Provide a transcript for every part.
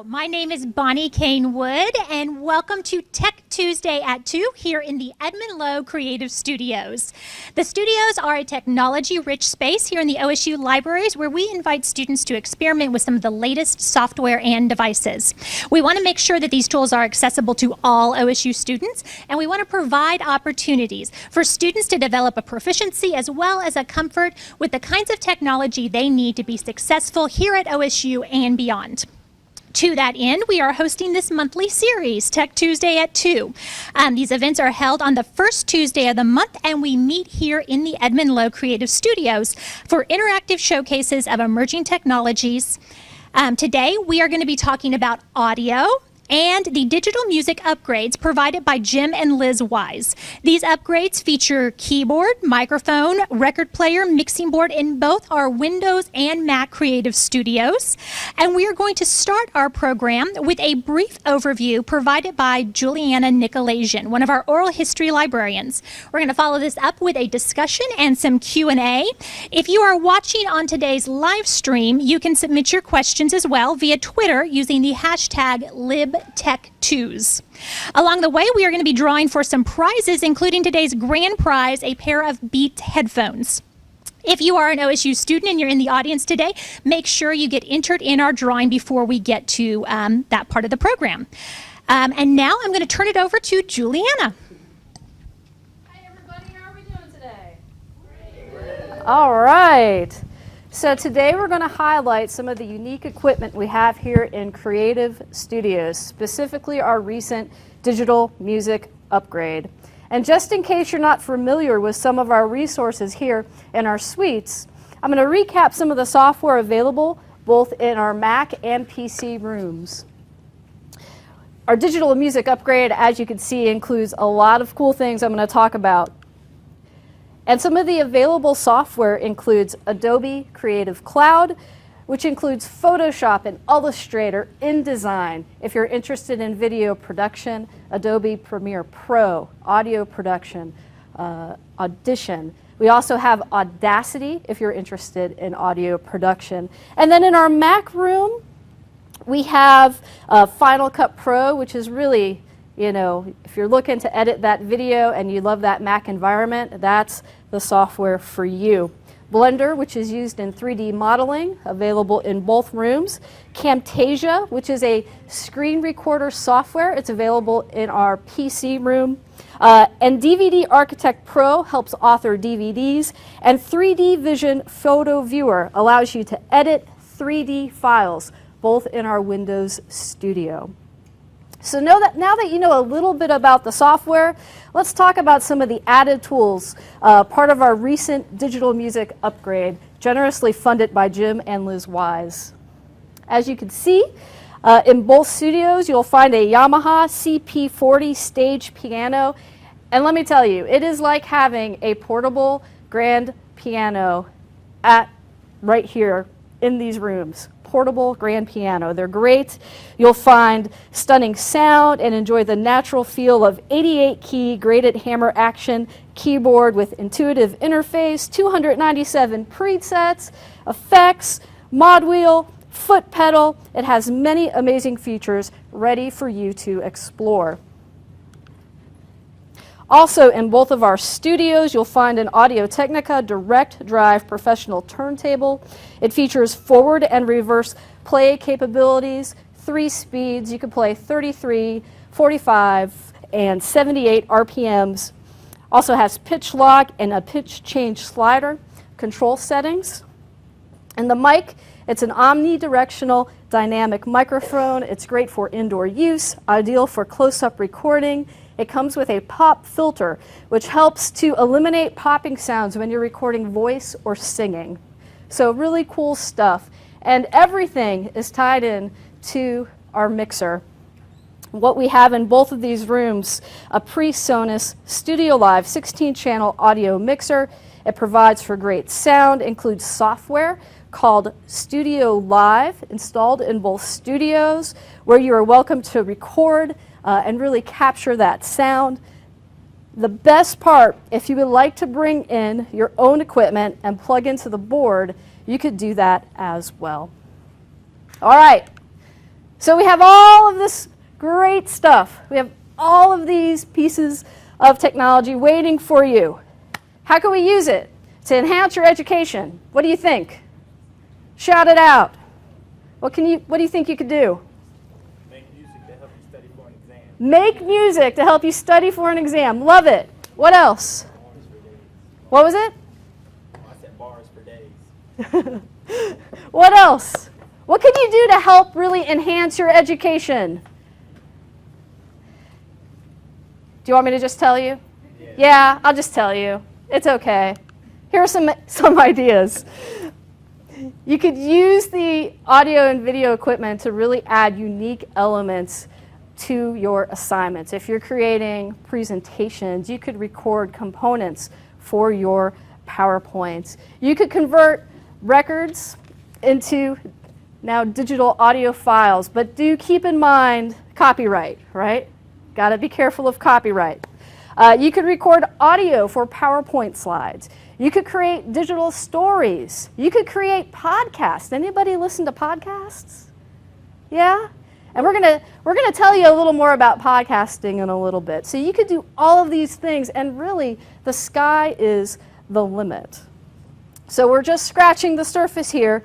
My name is Bonnie Kane Wood, and welcome to Tech Tuesday at 2 here in the Edmund Lowe Creative Studios. The studios are a technology-rich space here in the OSU libraries where we invite students to experiment with some of the latest software and devices. We want to make sure that these tools are accessible to all OSU students, and we want to provide opportunities for students to develop a proficiency as well as a comfort with the kinds of technology they need to be successful here at OSU and beyond. To that end, we are hosting this monthly series, Tech Tuesday at 2. These events are held on the first Tuesday of the month, and we meet here in the Edmund Lowe Creative Studios for interactive showcases of emerging technologies. Today, we are going to be talking about audio and the digital music upgrades provided by Jim and Liz Wise. These upgrades feature keyboard, microphone, record player, mixing board in both our Windows and Mac Creative Studios. And we are going to start our program with a brief overview provided by Juliana Nykolaiszyn, one of our oral history librarians. We're going to follow this up with a discussion and some Q&A. If you are watching on today's live stream, you can submit your questions as well via Twitter using the hashtag #TechTues. Along the way, we are going to be drawing for some prizes, including today's grand prize, a pair of Beats headphones. If you are an OSU student and you're in the audience today, make sure you get entered in our drawing before we get to that part of the program. And now I'm going to turn it over to Juliana. Hi everybody, how are we doing today? All right. So today we're going to highlight some of the unique equipment we have here in Creative Studios, specifically our recent digital music upgrade. And just in case you're not familiar with some of our resources here in our suites, I'm going to recap some of the software available both in our Mac and PC rooms. Our digital music upgrade, as you can see, includes a lot of cool things I'm going to talk about. And some of the available software includes Adobe Creative Cloud, which includes Photoshop and Illustrator, InDesign. If you're interested in video production, Adobe Premiere Pro, audio production, Audition. We also have Audacity if you're interested in audio production. And then in our Mac room, we have Final Cut Pro, which is really, you know, if you're looking to edit that video and you love that Mac environment, that's the software for you. Blender, which is used in 3D modeling, available in both rooms. Camtasia, which is a screen recorder software. It's available in our PC room. And DVD Architect Pro helps author DVDs. And 3D Vision Photo Viewer allows you to edit 3D files, both in our Windows Studio. So now that you know a little bit about the software, let's talk about some of the added tools, part of our recent digital music upgrade, generously funded by Jim and Liz Wise. As you can see, in both studios, you'll find a Yamaha CP40 stage piano. And let me tell you, it is like having a portable grand piano right here in these rooms. Portable grand piano. They're great. You'll find stunning sound and enjoy the natural feel of 88-key graded hammer action keyboard with intuitive interface, 297 presets, effects, mod wheel, foot pedal. It has many amazing features ready for you to explore. Also, in both of our studios, you'll find an Audio-Technica direct drive professional turntable. It features forward and reverse play capabilities, 3 speeds. You can play 33, 45, and 78 RPMs. Also has pitch lock and a pitch change slider, control settings. And the mic, it's an omnidirectional dynamic microphone. It's great for indoor use, ideal for close-up recording. It comes with a pop filter, which helps to eliminate popping sounds when you're recording voice or singing. So really cool stuff. And everything is tied in to our mixer. What we have in both of these rooms, a PreSonus Studio Live 16-channel audio mixer. It provides for great sound, includes software called Studio Live, installed in both studios, where you are welcome to record and really capture that sound. The best part, if you would like to bring in your own equipment and plug into the board, you could do that as well. All right, So we have all of this great stuff. We have all of these pieces of technology waiting for you. How can we use it to enhance your education? What do you think? Shout it out. What do you think you could do? Make music to help you study for an exam. Make music to help you study for an exam. Love it. What else? Bars for days. What was it? I said bars for days. What else? What can you do to help really enhance your education? Do you want me to just tell you? Yeah, I'll just tell you. It's okay. Here are some ideas. You could use the audio and video equipment to really add unique elements to your assignments. If you're creating presentations, you could record components for your PowerPoints. You could convert records into now digital audio files, but do keep in mind copyright, right? Got to be careful of copyright. You could record audio for PowerPoint slides. You could create digital stories. You could create podcasts. Anybody listen to podcasts? Yeah? And we're gonna tell you a little more about podcasting in a little bit. So you could do all of these things, and really the sky is the limit. So we're just scratching the surface here.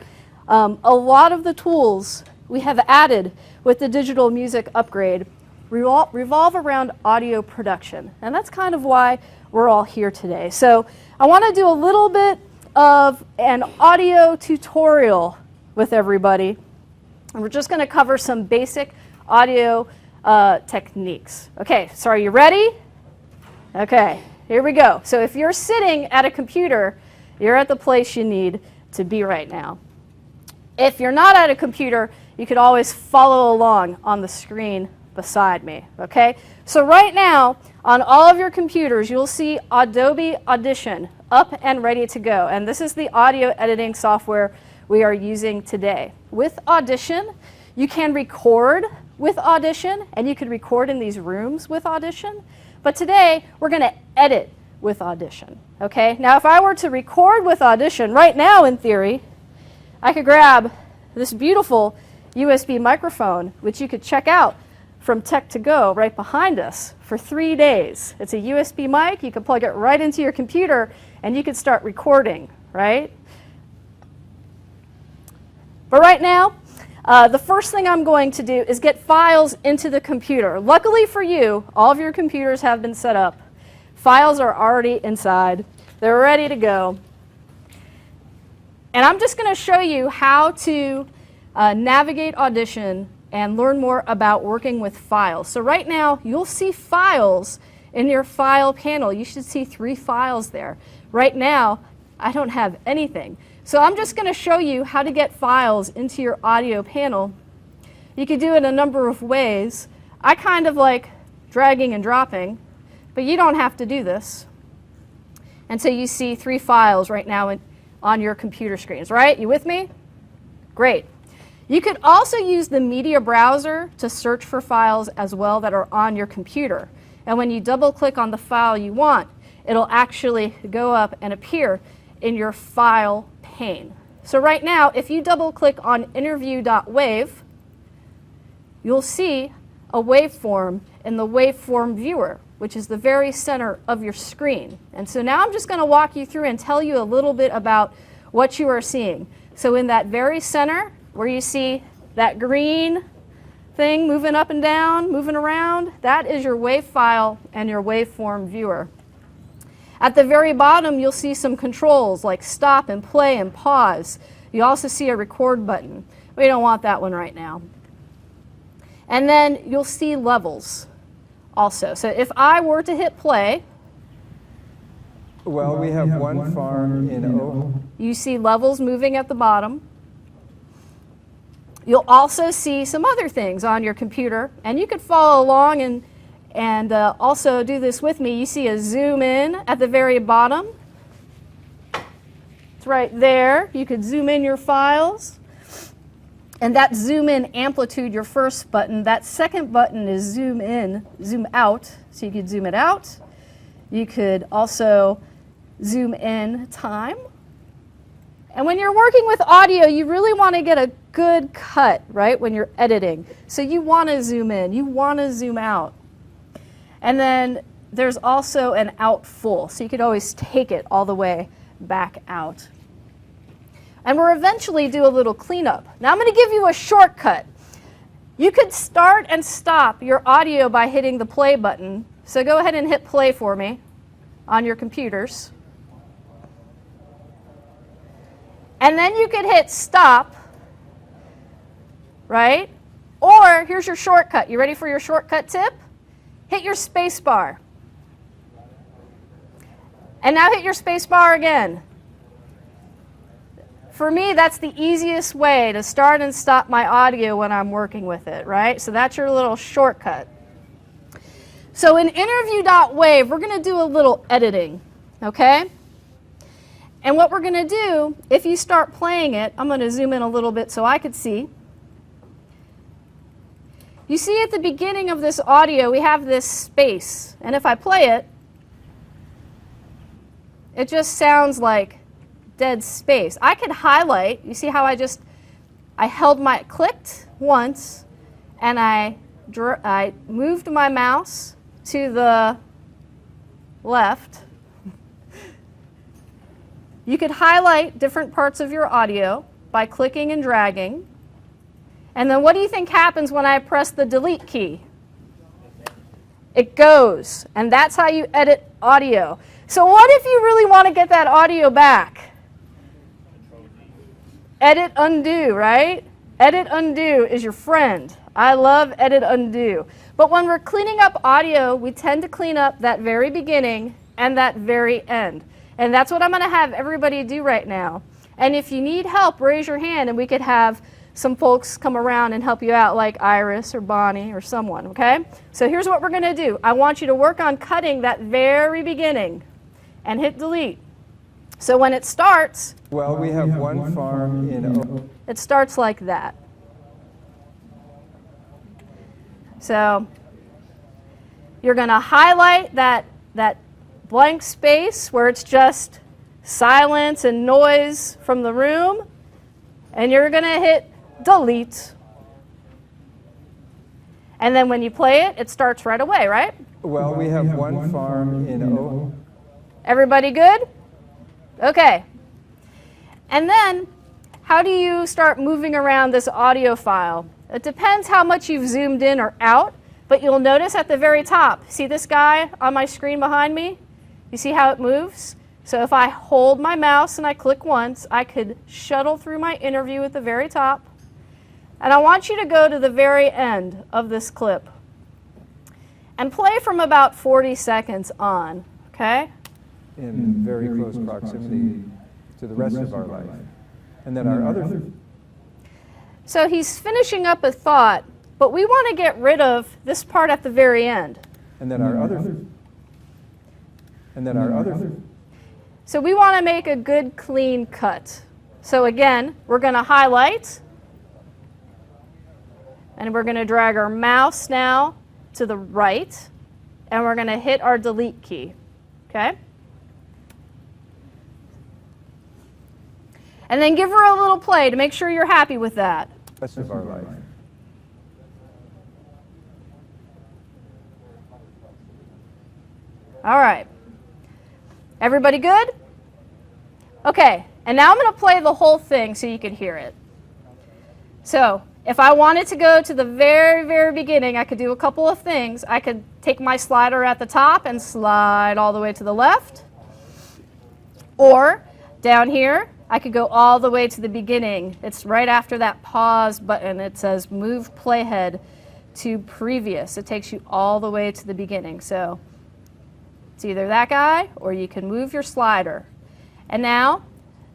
A lot of the tools we have added with the digital music upgrade revolve around audio production, and that's kind of why we're all here today. So I want to do a little bit of an audio tutorial with everybody, and we're just going to cover some basic audio techniques. Okay, so are you ready? Okay, here we go. So if you're sitting at a computer, you're at the place you need to be right now. If you're not at a computer, you could always follow along on the screen beside me, okay? So right now, on all of your computers, you'll see Adobe Audition up and ready to go. And this is the audio editing software we are using today. With Audition, you can record with Audition, and you could record in these rooms with Audition. But today, we're going to edit with Audition, okay? Now, if I were to record with Audition right now, in theory, I could grab this beautiful USB microphone, which you could check out from Tech2Go right behind us for 3 days. It's a USB mic. You can plug it right into your computer, and you could start recording, right? But right now, the first thing I'm going to do is get files into the computer. Luckily for you, all of your computers have been set up. Files are already inside. They're ready to go. And I'm just going to show you how to navigate Audition and learn more about working with files. So right now, you'll see files in your file panel. You should see 3 files there. Right now, I don't have anything. So I'm just going to show you how to get files into your audio panel. You can do it a number of ways. I kind of like dragging and dropping, but you don't have to do this. And so you see 3 files right now on your computer screens, right? You with me? Great. You could also use the media browser to search for files as well that are on your computer. And when you double click on the file you want, it'll actually go up and appear in your file pane. So right now, if you double click on interview.wave, you'll see a waveform in the waveform viewer, which is the very center of your screen. And so now I'm just going to walk you through and tell you a little bit about what you are seeing. So in that very center, where you see that green thing moving up and down, moving around, that is your WAV file and your waveform viewer. At the very bottom, you'll see some controls like stop and play and pause. You also see a record button. We don't want that one right now. And then you'll see levels also. So if I were to hit play, well, we have one farm in O. You see levels moving at the bottom. You'll also see some other things on your computer, and you could follow along and also do this with me. You see a zoom in at the very bottom. It's right there. You could zoom in your files. And that zoom in amplitude, your first button. That second button is zoom in, zoom out. So you could zoom it out. You could also zoom in time. And when you're working with audio, you really want to get a good cut, right, when you're editing. So you want to zoom in, you want to zoom out. And then there's also an out full, so you could always take it all the way back out. And we'll eventually do a little cleanup. Now I'm going to give you a shortcut. You could start and stop your audio by hitting the play button. So go ahead and hit play for me on your computers. And then you could hit stop, right? Or here's your shortcut. You ready for your shortcut tip? Hit your space bar. And now hit your space bar again. For me, that's the easiest way to start and stop my audio when I'm working with it, right? So that's your little shortcut. So in interview.wave, we're going to do a little editing, okay? And what we're going to do, if you start playing it, I'm going to zoom in a little bit so I could see. You see at the beginning of this audio, we have this space. And if I play it, it just sounds like dead space. I could highlight. You see how I clicked once, and I moved my mouse to the left. You could highlight different parts of your audio by clicking and dragging. And then what do you think happens when I press the delete key? It goes. And that's how you edit audio. So what if you really want to get that audio back? Edit undo, right? Edit undo is your friend. I love edit undo. But when we're cleaning up audio, we tend to clean up that very beginning and that very end. And that's what I'm going to have everybody do right now. And if you need help, raise your hand and we could have some folks come around and help you out, like Iris or Bonnie or someone, okay? So here's what we're going to do. I want you to work on cutting that very beginning and hit delete. So when it starts, Well, we have one farm in it starts like that. So you're going to highlight that blank space where it's just silence and noise from the room, and you're going to hit delete. And then when you play it, it starts right away, right? Well, we have one farm in Everybody good? Okay. And then, how do you start moving around this audio file? It depends how much you've zoomed in or out, but you'll notice at the very top, see this guy on my screen behind me? You see how it moves? So if I hold my mouse and I click once, I could shuttle through my interview at the very top. And I want you to go to the very end of this clip and play from about 40 seconds on, okay? in very close proximity to the rest of our life. And then our other... So he's finishing up a thought, but we want to get rid of this part at the very end. And then our other... And then our other... So we want to make a good, clean cut. So again, we're going to highlight, and we're going to drag our mouse now to the right, and we're going to hit our delete key, okay? And then give her a little play to make sure you're happy with that. Rest of our life. All right. Everybody good? Okay, and now I'm going to play the whole thing so you can hear it. So if I wanted to go to the very, very beginning, I could do a couple of things. I could take my slider at the top and slide all the way to the left. Or down here, I could go all the way to the beginning. It's right after that pause button. It says move playhead to previous. It takes you all the way to the beginning. So it's either that guy or you can move your slider. And now,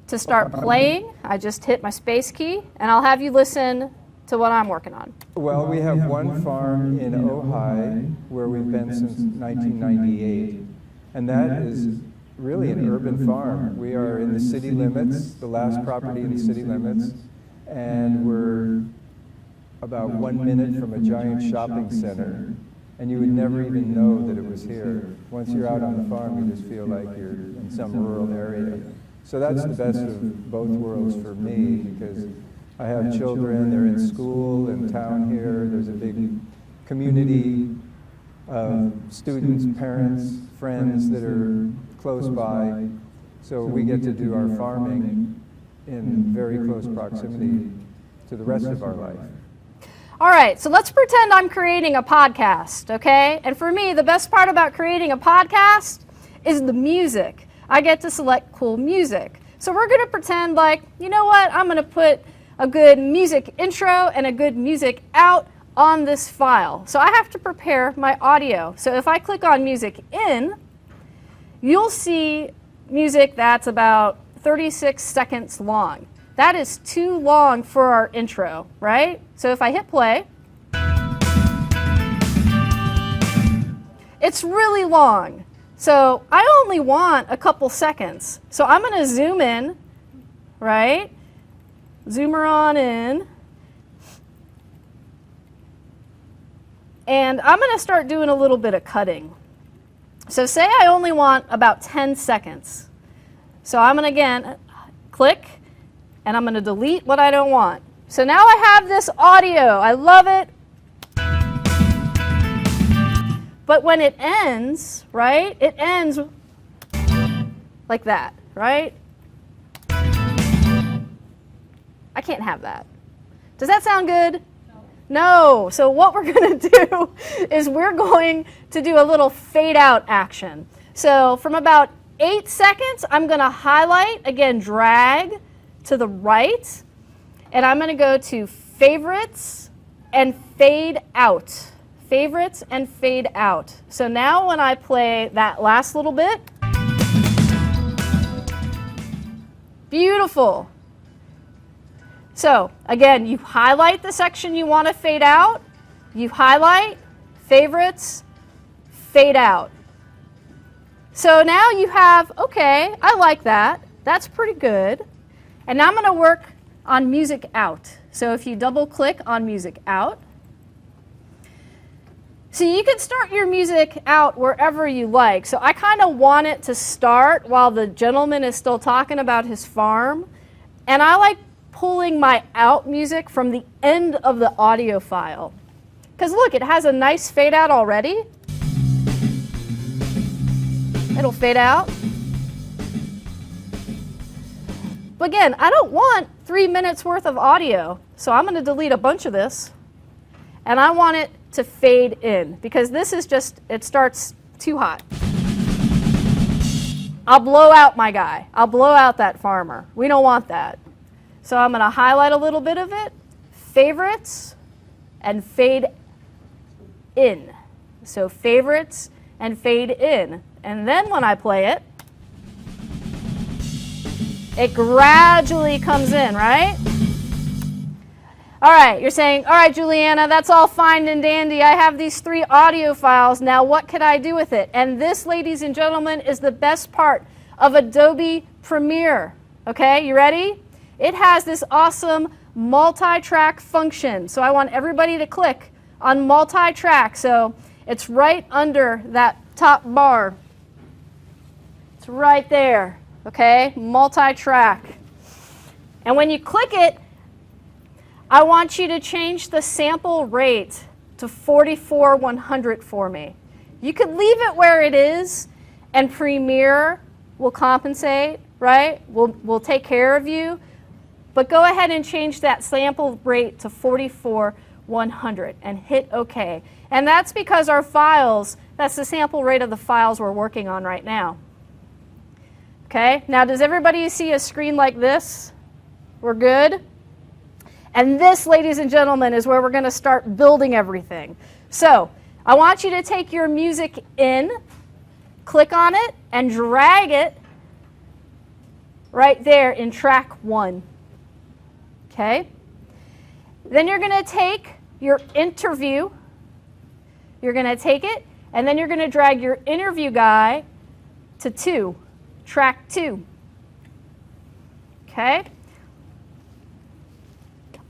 to start playing, I just hit my space key, and I'll have you listen to what I'm working on. Well, we have one farm in Ojai where we've been since 1998, and that is really an urban farm. We are in the city limits, the last property in the city limits, and we're about 1 minute from a giant shopping center. And you would never even know that it was here. Once you're out on the farm, you just feel like you're in some rural area. So that's the best of both worlds for me, because I have children, they're in school in town here, there's a big community of students, parents, friends that are close by, so we get to do our farming in very close proximity to the rest of our life. All right, so let's pretend I'm creating a podcast, okay? And for me, the best part about creating a podcast is the music. I get to select cool music. So we're going to pretend like, you know what, I'm going to put a good music intro and a good music out on this file. So I have to prepare my audio. So if I click on music in, you'll see music that's about 36 seconds long. That is too long for our intro, right? So if I hit play, it's really long. So I only want a couple seconds. So I'm going to zoom in, right? Zoomer on in. And I'm going to start doing a little bit of cutting. So say I only want about 10 seconds. So I'm going to, again, click, and I'm going to delete what I don't want. So now I have this audio. I love it. But when it ends, right, it ends like that, right? I can't have that. Does that sound good? No. So what we're going to do is we're going to do a little fade out action. So from about 8 seconds, I'm going to highlight, again, drag to the right, and I'm going to go to favorites and fade out. Favorites and fade out. So now when I play that last little bit, beautiful. So again, you highlight the section you want to fade out, you highlight, favorites, fade out. So now you have, okay, I like that. That's pretty good. And now I'm going to work on music out. So if you double click on music out, so you can start your music out wherever you like. So I kind of want it to start while the gentleman is still talking about his farm. And I like pulling my out music from the end of the audio file. Because look, it has a nice fade out already. It'll fade out. But again, I don't want 3 minutes worth of audio. So I'm going to delete a bunch of this. And I want it to fade in, because this is just, it starts too hot. I'll blow out my guy. I'll blow out that farmer. We don't want that. So I'm going to highlight a little bit of it, favorites, and fade in. So favorites and fade in. And then when I play it, it gradually comes in, right? All right, you're saying, all right, Juliana, that's all fine and dandy. I have these 3 audio files. Now what can I do with it? And this, ladies and gentlemen, is the best part of Adobe Premiere. Okay, you ready? It has this awesome multi-track function. So I want everybody to click on multi-track. So it's right under that top bar. It's right there, okay? Multi-track. And when you click it, I want you to change the sample rate to 44/100 for me. You could leave it where it is, and Premiere will compensate, right? We'll take care of you. But go ahead and change that sample rate to 44/100 and hit OK. And that's because our files, that's the sample rate of the files we're working on right now. Okay, now does everybody see a screen like this? We're good? And this, ladies and gentlemen, is where we're going to start building everything. So I want you to take your music in, click on it, and drag it right there in track 1. Okay? Then you're going to take your interview, you're going to take it, and then you're going to drag your interview guy to track 2. Okay?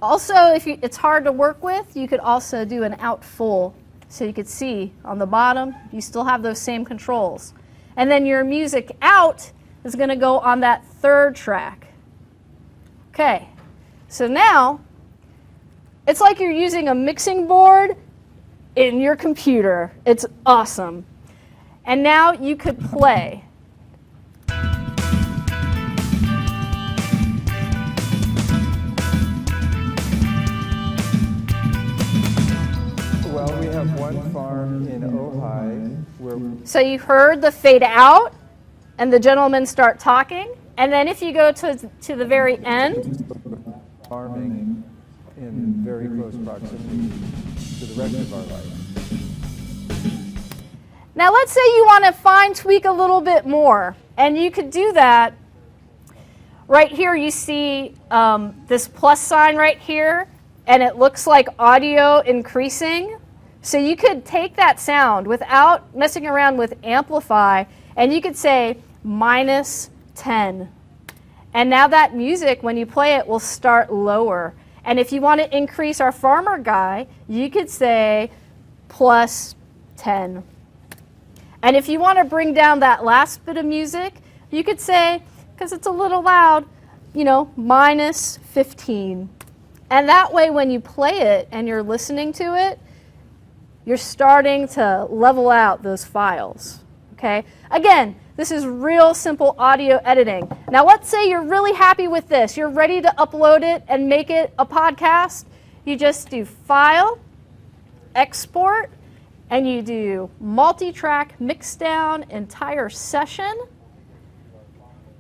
Also, if it's hard to work with, you could also do an out full. So you could see on the bottom, you still have those same controls. And then your music out, is going to go on that third track. Okay, so now it's like you're using a mixing board in your computer. It's awesome. And now you could play. Well, we have one farm in Ojai where So you heard the fade out and the gentlemen start talking. And then if you go to the very end, farming in very close proximity to the rest of our life. now let's say you want to fine tweak a little bit more. And you could do that. Right here you see this plus sign right here, and it looks like audio increasing. So you could take that sound without messing around with amplify, and you could say -10. And now that music, when you play it, will start lower. And if you want to increase our farmer guy, you could say +10. And if you want to bring down that last bit of music, you could say, because it's a little loud, you know, -15. And that way, when you play it and you're listening to it, you're starting to level out those files, okay? Again, this is real simple audio editing. Now let's say you're really happy with this. You're ready to upload it and make it a podcast. You just do File, Export, and you do Multitrack Mixdown Entire Session.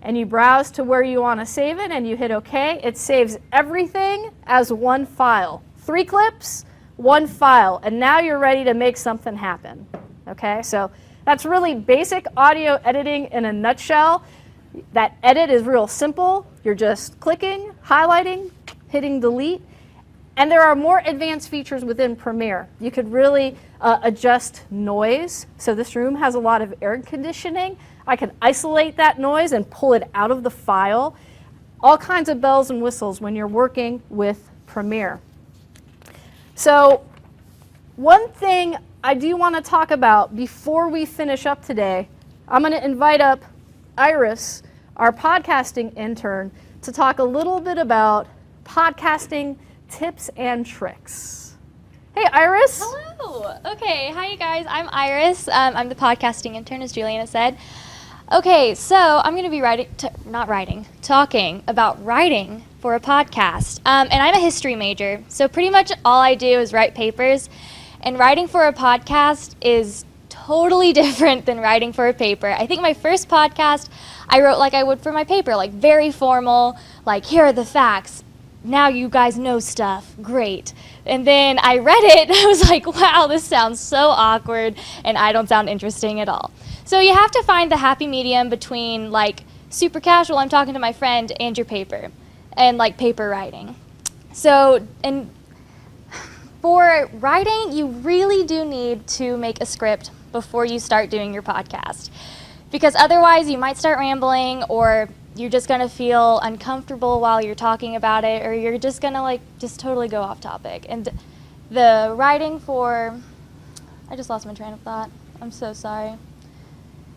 And you browse to where you want to save it and you hit OK. It saves everything as one file. 3 clips, 1 file. And now you're ready to make something happen. Okay, so that's really basic audio editing in a nutshell. That edit is real simple. You're just clicking, highlighting, hitting delete. And there are more advanced features within Premiere. You could really adjust noise. So this room has a lot of air conditioning. I can isolate that noise and pull it out of the file. All kinds of bells and whistles when you're working with Premiere. So one thing I do want to talk about before we finish up today, I'm going to invite up Iris, our podcasting intern, to talk a little bit about podcasting tips and tricks. Hey, Iris. Hello. Okay, hi you guys. I'm Iris. I'm the podcasting intern, as Juliana said. Okay, so I'm going to be talking about writing for a podcast. And I'm a history major, so pretty much all I do is write papers. And writing for a podcast is totally different than writing for a paper. I think my first podcast, I wrote like I would for my paper, like very formal, like here are the facts. Now you guys know stuff, great. And then I read it, and I was like, wow, this sounds so awkward, and I don't sound interesting at all. So you have to find the happy medium between like super casual, I'm talking to my friend, and your paper, and like paper writing. So, and for writing, you really do need to make a script before you start doing your podcast. Because otherwise you might start rambling, or you're just going to feel uncomfortable while you're talking about it, or you're just going to like just totally go off topic. And the writing for, I just lost my train of thought. I'm so sorry.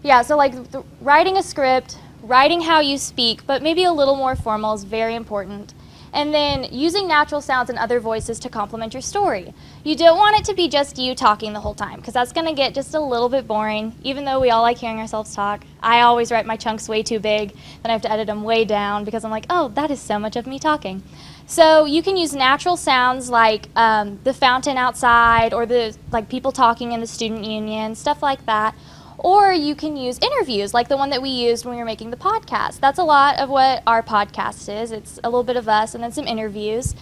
Yeah, so like writing a script, writing how you speak, but maybe a little more formal is very important. And then using natural sounds and other voices to complement your story. You don't want it to be just you talking the whole time, because that's going to get just a little bit boring, even though we all like hearing ourselves talk. I always write my chunks way too big, then I have to edit them way down, because I'm like, oh, that is so much of me talking. So you can use natural sounds like the fountain outside, or the like people talking in the student union, stuff like that. Or you can use interviews like the one that we used when we were making the podcast. That's a lot of what our podcast is. It's a little bit of us and then some interviews.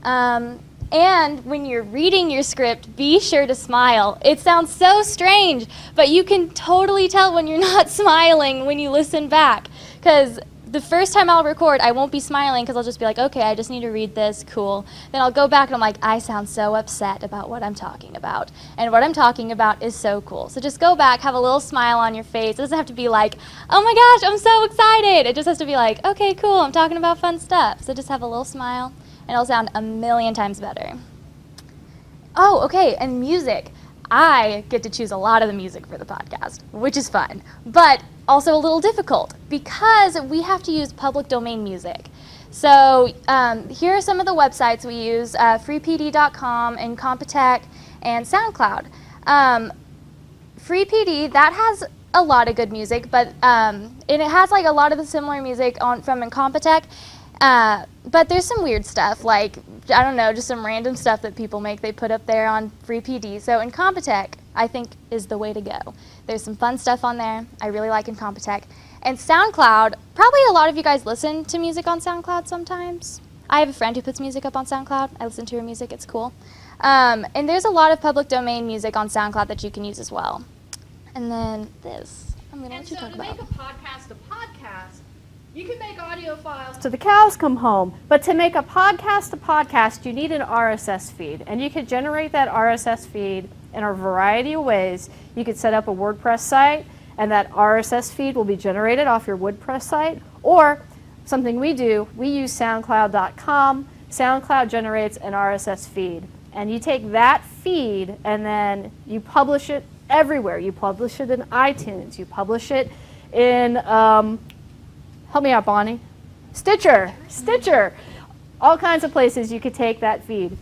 And when you're reading your script, be sure to smile. It sounds so strange, but you can totally tell when you're not smiling when you listen back. Because the first time I'll record, I won't be smiling because I'll just be like, okay, I just need to read this, cool. Then I'll go back and I'm like, I sound so upset about what I'm talking about. And what I'm talking about is so cool. So just go back, have a little smile on your face. It doesn't have to be like, oh my gosh, I'm so excited. It just has to be like, okay, cool, I'm talking about fun stuff. So just have a little smile and it'll sound a million times better. Oh, okay, and music. I get to choose a lot of the music for the podcast, which is fun. But also a little difficult because we have to use public domain music. So here are some of the websites we use, freepd.com, Incompetech, and SoundCloud. FreePD, that has a lot of good music, but and it has like a lot of the similar music from Incompetech, but there's some weird stuff, like, I don't know, just some random stuff that people make, they put up there on FreePD. So Incompetech, I think, is the way to go. There's some fun stuff on there. I really like Incompetech. And SoundCloud, probably a lot of you guys listen to music on SoundCloud sometimes. I have a friend who puts music up on SoundCloud. I listen to her music, it's cool. And there's a lot of public domain music on SoundCloud that you can use as well. And then this, I'm going to let you talk about. And so to make a podcast, you can make audio files till the cows come home. But to make a podcast, you need an RSS feed. And you can generate that RSS feed in a variety of ways. You could set up a WordPress site, and that RSS feed will be generated off your WordPress site. Or something we do, we use SoundCloud.com. SoundCloud generates an RSS feed. And you take that feed and then you publish it everywhere. You publish it in iTunes. You publish it in, help me out, Bonnie. Stitcher. All kinds of places you could take that feed.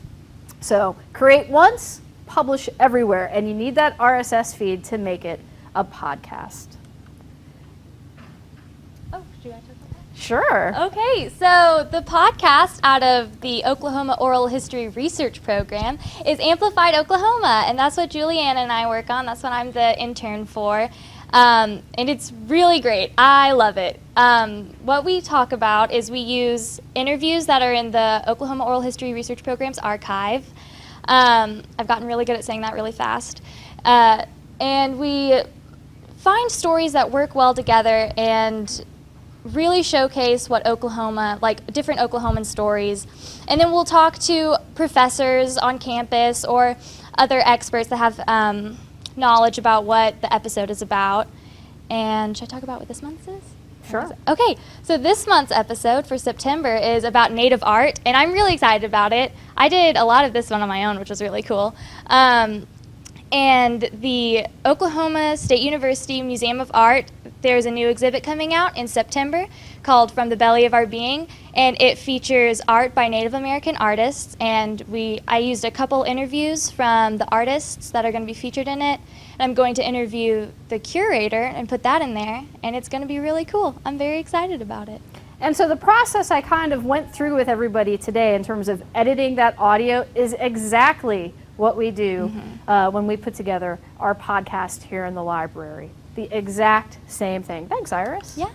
So create once, publish everywhere. And you need that RSS feed to make it a podcast. Oh, do I talk about that? Sure. Okay, so the podcast out of the Oklahoma Oral History Research Program is Amplified Oklahoma, and that's what Juliana and I work on. That's what I'm the intern for, and it's really great. I love it. What we talk about is we use interviews that are in the Oklahoma Oral History Research Program's archive. I've gotten really good at saying that really fast. And we find stories that work well together and really showcase what Oklahoma, like different Oklahoman stories. And then we'll talk to professors on campus or other experts that have knowledge about what the episode is about. And should I talk about what this month's is? Sure. Okay, so this month's episode for September is about Native art, and I'm really excited about it. I did a lot of this one on my own, which was really cool. And the Oklahoma State University Museum of Art, there's a new exhibit coming out in September called From the Belly of Our Being, and it features art by Native American artists, and I used a couple interviews from the artists that are going to be featured in it, and I'm going to interview the curator and put that in there, and it's going to be really cool. I'm very excited about it. And so the process I kind of went through with everybody today in terms of editing that audio is exactly what we do when we put together our podcast here in the library. The exact same thing. Thanks, Iris. Yeah.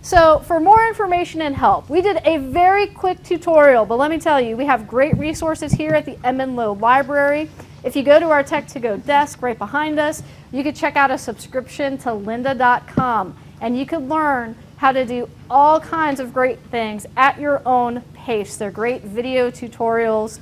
So for more information and help, we did a very quick tutorial, but let me tell you, we have great resources here at the Edmond Lowe Library. If you go to our Tech2Go desk right behind us, you can check out a subscription to lynda.com, and you can learn how to do all kinds of great things at your own pace. They're great video tutorials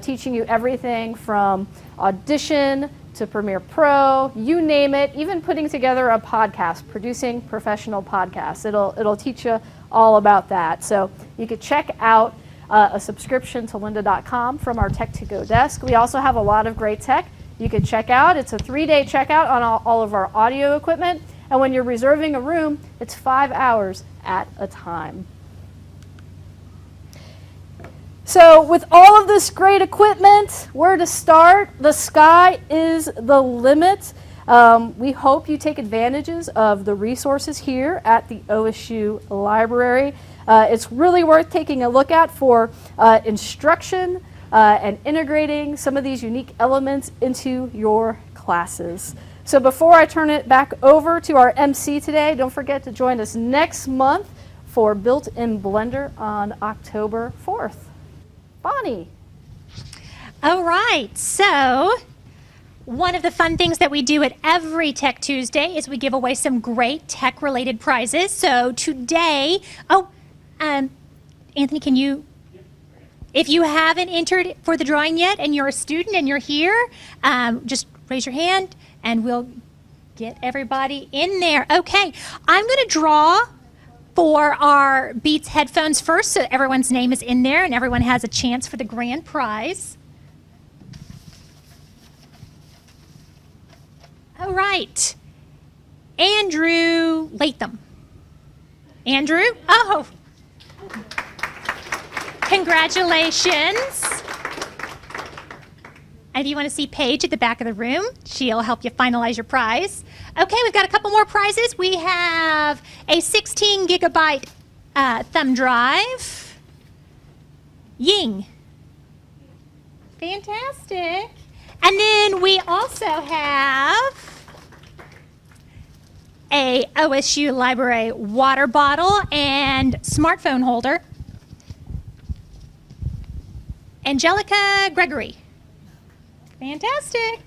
teaching you everything from Audition to Premiere Pro, you name it, even putting together a podcast, producing professional podcasts. It'll teach you all about that. So you could check out a subscription to lynda.com from our Tech2Go desk. We also have a lot of great tech you could check out. It's a 3-day checkout on all of our audio equipment. And when you're reserving a room, it's 5 hours at a time. So with all of this great equipment, where to start? The sky is the limit. We hope you take advantages of the resources here at the OSU Library. It's really worth taking a look at for instruction and integrating some of these unique elements into your classes. So before I turn it back over to our MC today, don't forget to join us next month for Built-in Blender on October 4th. Bonnie. All right, so one of the fun things that we do at every Tech Tuesday is we give away some great tech-related prizes. So today, Anthony, can you, if you haven't entered for the drawing yet and you're a student and you're here, just raise your hand and we'll get everybody in there. Okay, I'm going to draw for our Beats headphones first, so everyone's name is in there and everyone has a chance for the grand prize. All right. Andrew Latham. Andrew? Oh, congratulations. And if you want to see Paige at the back of the room, she'll help you finalize your prize. Okay, we've got a couple more prizes. We have a 16 gigabyte thumb drive. Ying. Fantastic. And then we also have a OSU Library water bottle and smartphone holder. Angelica Gregory. Fantastic.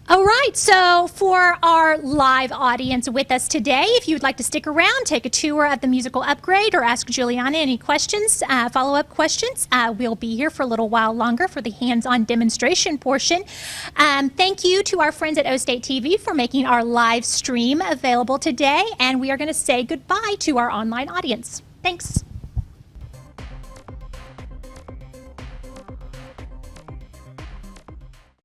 All right, so for our live audience with us today, if you'd like to stick around, take a tour of the musical upgrade, or ask Juliana any questions, follow-up questions, we'll be here for a little while longer for the hands-on demonstration portion. Thank you to our friends at OState TV for making our live stream available today, and we are going to say goodbye to our online audience. Thanks.